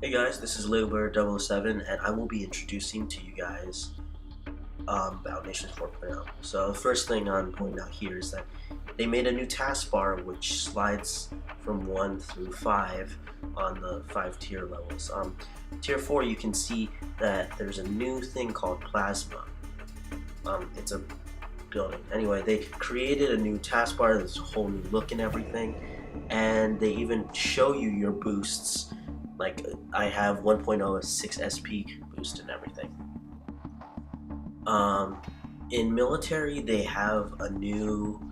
Hey guys, this is LittleBird007 and I will be introducing to you guys about Nations 4.0. So the first thing I'm pointing out here is that they made a new taskbar which slides from 1 through 5 on the 5 tier levels. Tier 4 you can see that there's a new thing called Plasma. It's a building. Anyway, they created a new taskbar that's a whole new look and everything, and they even show you your boosts. Like I have 1.0 6 SP boost and everything. Um, in military, they have a new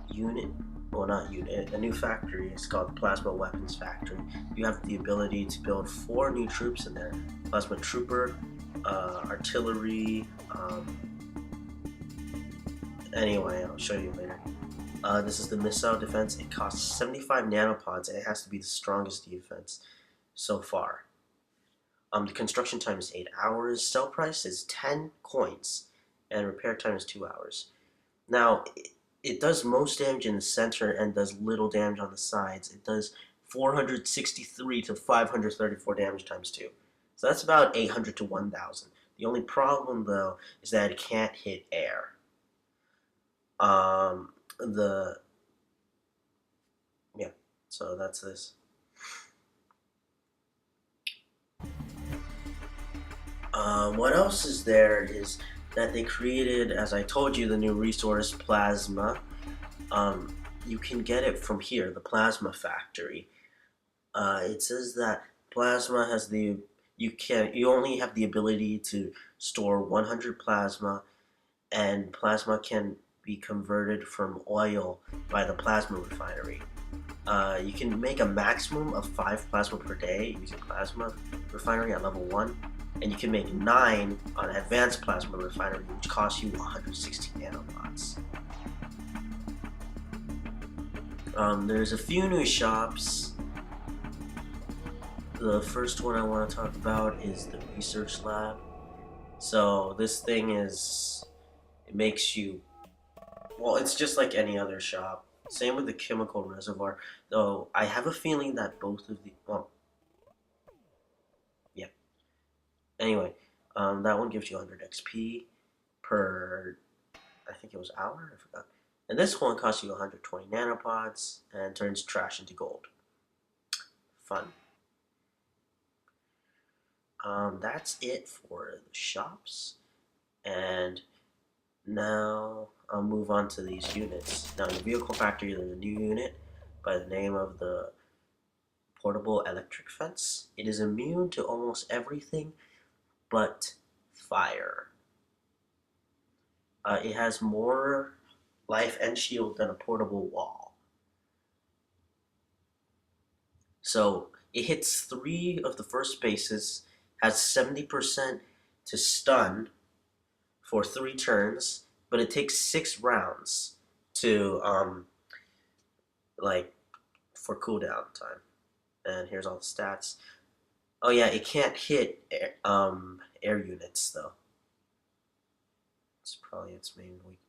unit. Well, not unit, a new factory. It's called Plasma Weapons Factory. You have the ability to build 4 new troops in there: Plasma Trooper, Artillery. Anyway, I'll show you later. This is the missile defense. It costs 75 nanopods, and it has to be the strongest defense so far. The construction time is 8 hours. Sell price is 10 coins, and repair time is 2 hours. Now, it does most damage in the center and does little damage on the sides. It does 463 to 534 damage times 2. So that's about 800 to 1,000. The only problem, though, is that it can't hit air. The Yeah, so that's this. What else is there is that they created, as I told you, the new resource Plasma. You can get it from here, the Plasma Factory. It says that Plasma has you only have the ability to store 100 plasma, and plasma can be converted from oil by the plasma refinery. You can make a maximum of 5 plasma per day using plasma refinery at level 1, and you can make 9 on advanced plasma refinery, which costs you 160 nanobots. There's a few new shops. The first one I want to talk about is the research lab. So this thing it makes you, well, it's just like any other shop. Same with the chemical reservoir, though I have a feeling that both of the, well, yeah. Anyway, that one gives you 100 XP per, I think it was hour, I forgot. And this one costs you 120 nanopods and turns trash into gold. Fun. That's it for the shops. And now I'll move on to these units. Now in the vehicle factory, there's a new unit by the name of the Portable Electric Fence. It is immune to almost everything but fire. It has more life and shield than a portable wall. So it hits 3 of the first bases, has 70% to stun for 3 turns, but it takes 6 rounds to like for cooldown time. And here's all the stats. Oh yeah, it can't hit air units though. It's probably its main weakness.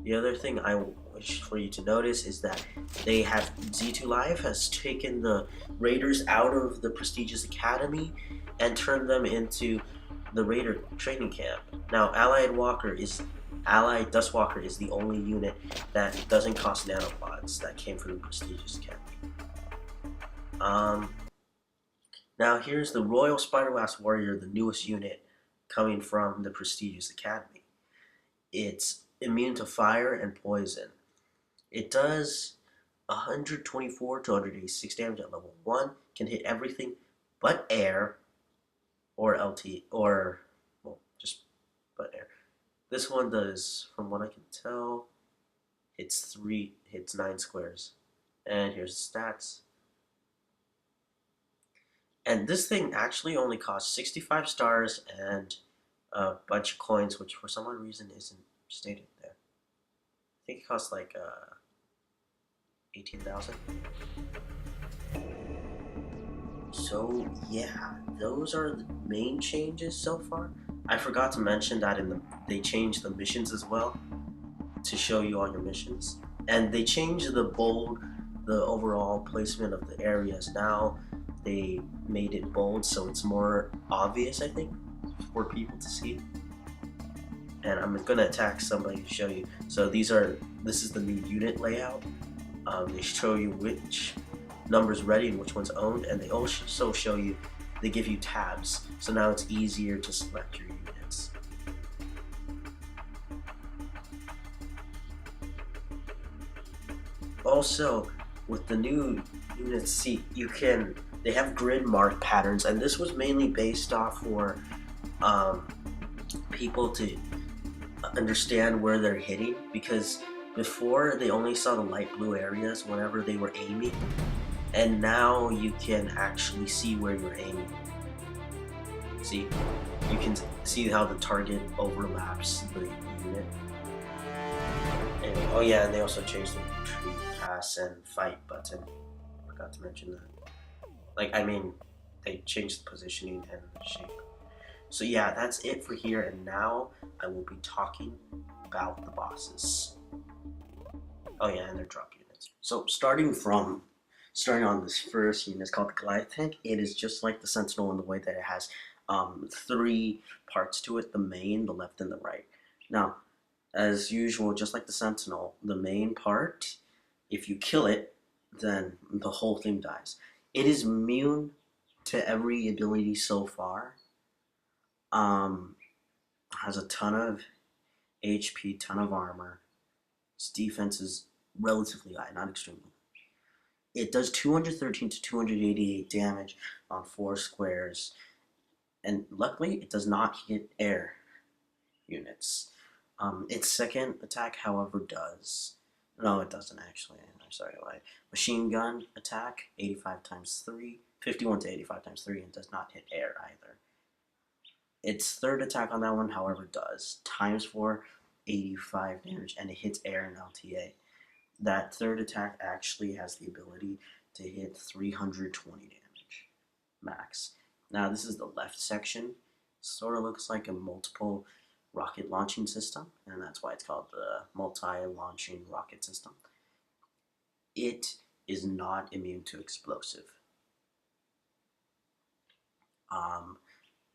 The other thing I wish for you to notice is that they have Z2 Live has taken the Raiders out of the prestigious academy and turned them into the Raider training camp. Now, Allied Dustwalker is the only unit that doesn't cost nanopods that came from the prestigious academy. Now here's the Royal Spider-Blast Warrior, the newest unit coming from the prestigious academy. It's immune to fire and poison. It does 124 to 186 damage at level 1, can hit everything but air or LT, or, well, just but air. This one does, from what I can tell, hits 9 squares. And here's the stats. And this thing actually only costs 65 stars and a bunch of coins, which for some odd reason isn't stated there. I think it costs like 18,000. So yeah, those are the main changes so far. I forgot to mention that they changed the missions as well to show you all your missions, and they changed the the overall placement of the areas. Now they made it bold so it's more obvious, I think, for people to see. And I'm gonna attack somebody to show you. So this is the new unit layout. They show you which number's ready and which one's owned, and they also show you, they give you tabs. So now it's easier to select your units. Also, with the new units, see, they have grid mark patterns, and this was mainly based off for um, people to understand where they're hitting, because before they only saw the light blue areas whenever they were aiming, and now you can actually see where you're aiming. See, you can see how the target overlaps the unit. Anyway, oh yeah, and they also changed the retreat, pass, and fight button. Forgot to mention that. They changed the positioning and the shape. So yeah, that's it for here, and now I will be talking about the bosses. Oh yeah, and their drop units. So starting on this first unit, it's called the Goliath Tank. It is just like the Sentinel in the way that it has 3 parts to it: the main, the left, and the right. Now, as usual, just like the Sentinel, the main part, if you kill it, then the whole thing dies. It is immune to every ability so far. Has a ton of HP, ton of armor. Its defense is relatively high, not extremely. It does 213 to 288 damage on 4 squares, and luckily it does not hit air units. Its second attack, however, does. No, it doesn't actually. I'm sorry, I lied. Machine gun attack, 85 times 3, 51 to 85 times 3, and does not hit air either. Its third attack on that one, however, does times 4, 85 damage, and it hits air and LTA. That third attack actually has the ability to hit 320 damage max. Now, this is the left section. Sort of looks like a multiple rocket launching system, and that's why it's called the multi-launching rocket system. It is not immune to explosive.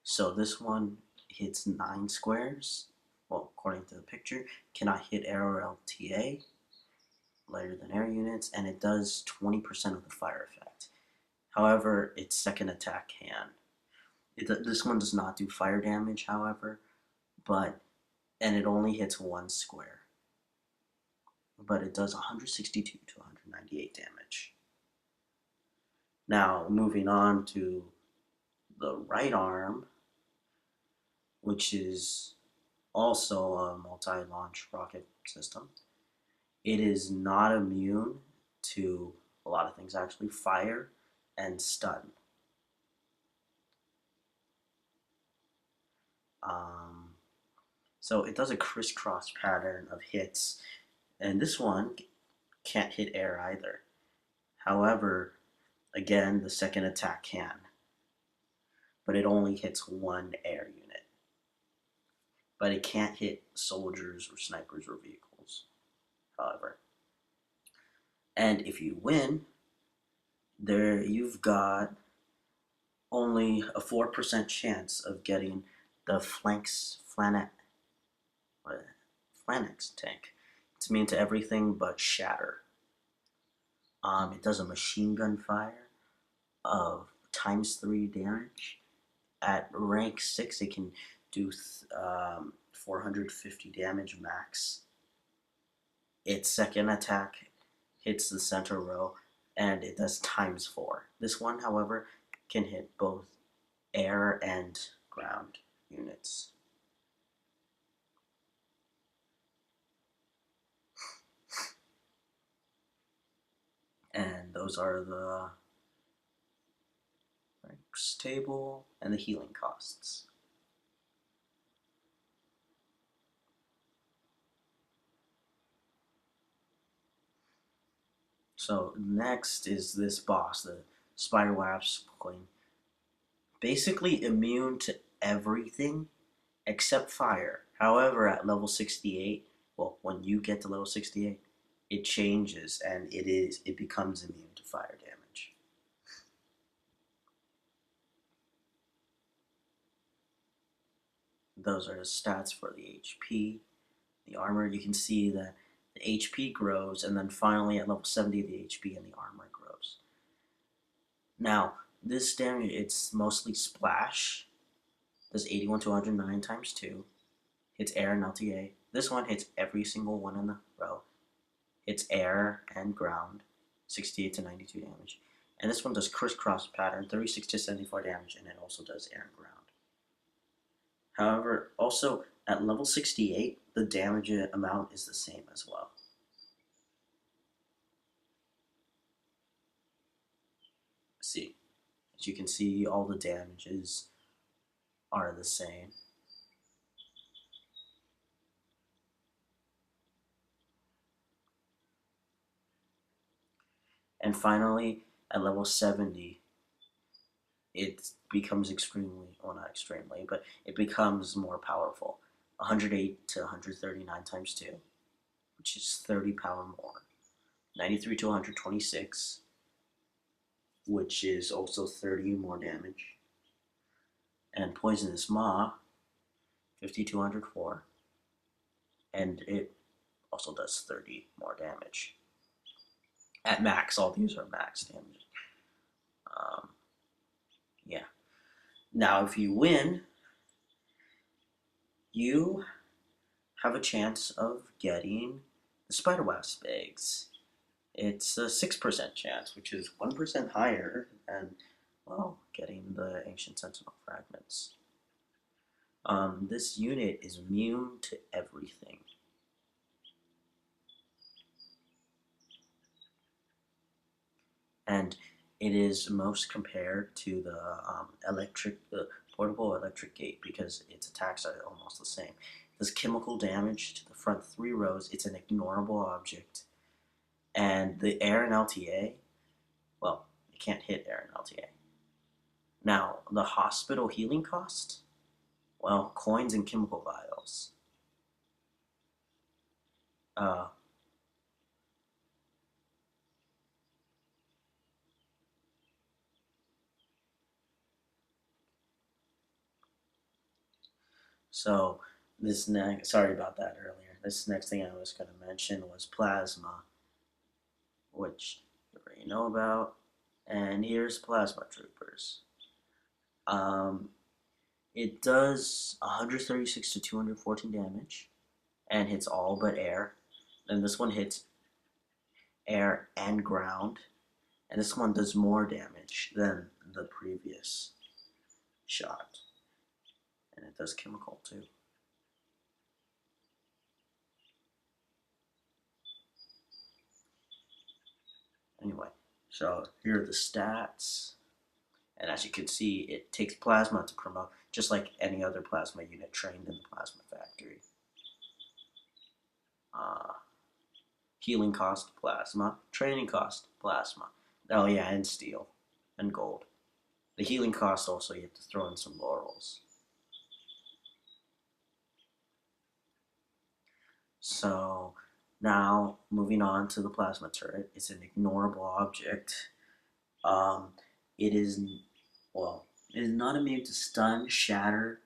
So this one hits 9 squares. Well, according to the picture, cannot hit air or LTA, lighter than air units, and it does 20% of the fire effect. However, its second attack can. This one does not do fire damage, however, and it only hits 1 square. But it does 162 to 198 damage. Now, moving on to the right arm, which is also a multi-launch rocket system. It is not immune to a lot of things, actually: fire and stun. So it does a crisscross pattern of hits, and this one can't hit air either. However, again, the second attack can, but it only hits 1 air unit. But it can't hit soldiers or snipers or vehicles, however. And if you win, you've got only a 4% chance of getting the Phalanx tank. It's immune to everything but shatter. It does a machine gun fire of times 3 damage. At rank 6, it can do 450 damage max. Its second attack hits the center row, and it does times 4. This one, however, can hit both air and ground units. And those are the ranks table and the healing costs. So next is this boss, the Spiderweb Queen. Basically immune to everything except fire. However, at level 68, well, when you get to level 68, it changes and it becomes immune to fire damage. Those are the stats for the HP. The armor, you can see that the HP grows, and then finally at level 70 the HP and the armor grows. Now, this damage, it's mostly splash. Does 81 to 109 times 2. Hits air and LTA. This one hits every single one in the row. Hits air and ground. 68 to 92 damage. And this one does crisscross pattern, 36 to 74 damage, and it also does air and ground. However, also at level 68, the damage amount is the same as well. See, as you can see, all the damages are the same. And finally, at level 70, it becomes extremely, well, not extremely, but it becomes more powerful. 108 to 139 times 2, which is 30 power more. 93 to 126, which is also 30 more damage. And Poisonous Maw, 50 to 104, and it also does 30 more damage. At max, all these are max damage. Yeah. Now, if you win, you have a chance of getting the Spider Wasp eggs. It's a 6% chance, which is 1% higher than, well, getting the Ancient Sentinel fragments. This unit is immune to everything. And it is most compared to the portable electric gate because its attacks are almost the same. It does chemical damage to the front 3 rows. It's an ignorable object. And the air and LTA, well, it can't hit air and LTA. Now, the hospital healing cost, well, coins and chemical vials. So this next, sorry about that earlier. This next thing I was going to mention was plasma, which you already know about. And here's Plasma Troopers. It does 136 to 214 damage and hits all but air. And this one hits air and ground. And this one does more damage than the previous shot. And it does chemical too. Anyway, so here are the stats. And as you can see, it takes plasma to promote, just like any other plasma unit trained in the plasma factory. Healing cost, plasma. Training cost, plasma. Oh yeah, and steel. And gold. The healing cost also, you have to throw in some laurels. So, now, moving on to the plasma turret. It's an ignorable object. It is, well, it is not immune to stun, shatter,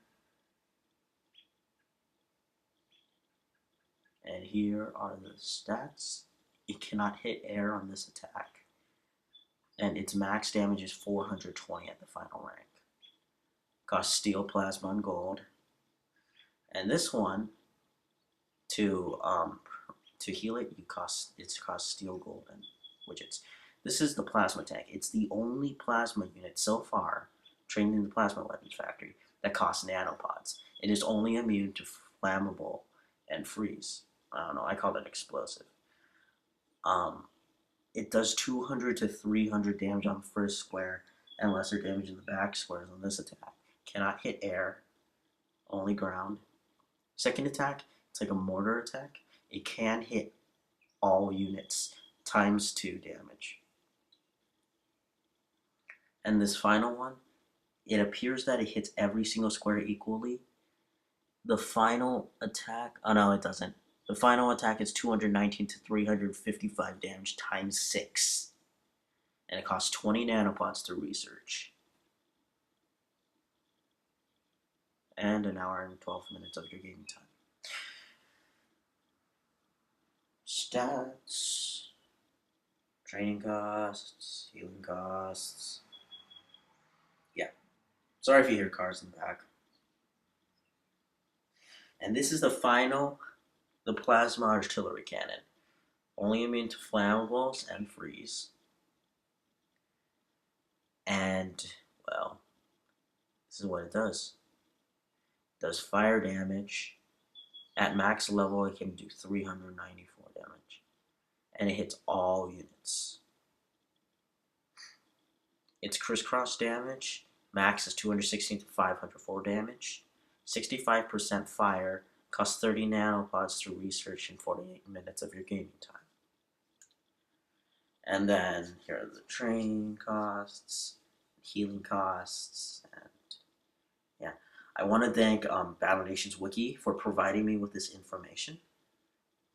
and here are the stats. It cannot hit air on this attack, and its max damage is 420 at the final rank. Costs steel, plasma, and gold. And this one, to heal it, costs steel, gold, and widgets. This is the plasma tank. It's the only plasma unit so far trained in the plasma weapons factory that costs nanopods. It is only immune to flammable and freeze. I don't know, I call it explosive. It does 200 to 300 damage on the first square and lesser damage in the back squares on this attack. Cannot hit air, only ground. Second attack, it's like a mortar attack. It can hit all units times 2 damage. And this final one, it appears that it hits every single square equally. The final attack, oh no, it doesn't. The final attack is 219 to 355 damage times 6. And it costs 20 nanopods to research. And an hour and 12 minutes of your gaming time. Stats. Training costs. Healing costs. Yeah. Sorry if you hear cars in the back. And this is the final, the plasma artillery cannon. Only immune to flammables and freeze. And, well, this is what it does. It does fire damage. At max level, it can do 394 damage. And it hits all units. Its crisscross damage, max is 216 to 504 damage. 65% fire, costs 30 nanopods to research in 48 minutes of your gaming time. And then here are the training costs, healing costs, and yeah. I want to thank Battle Nations Wiki for providing me with this information.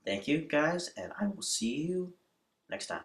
Thank you, guys, and I will see you next time.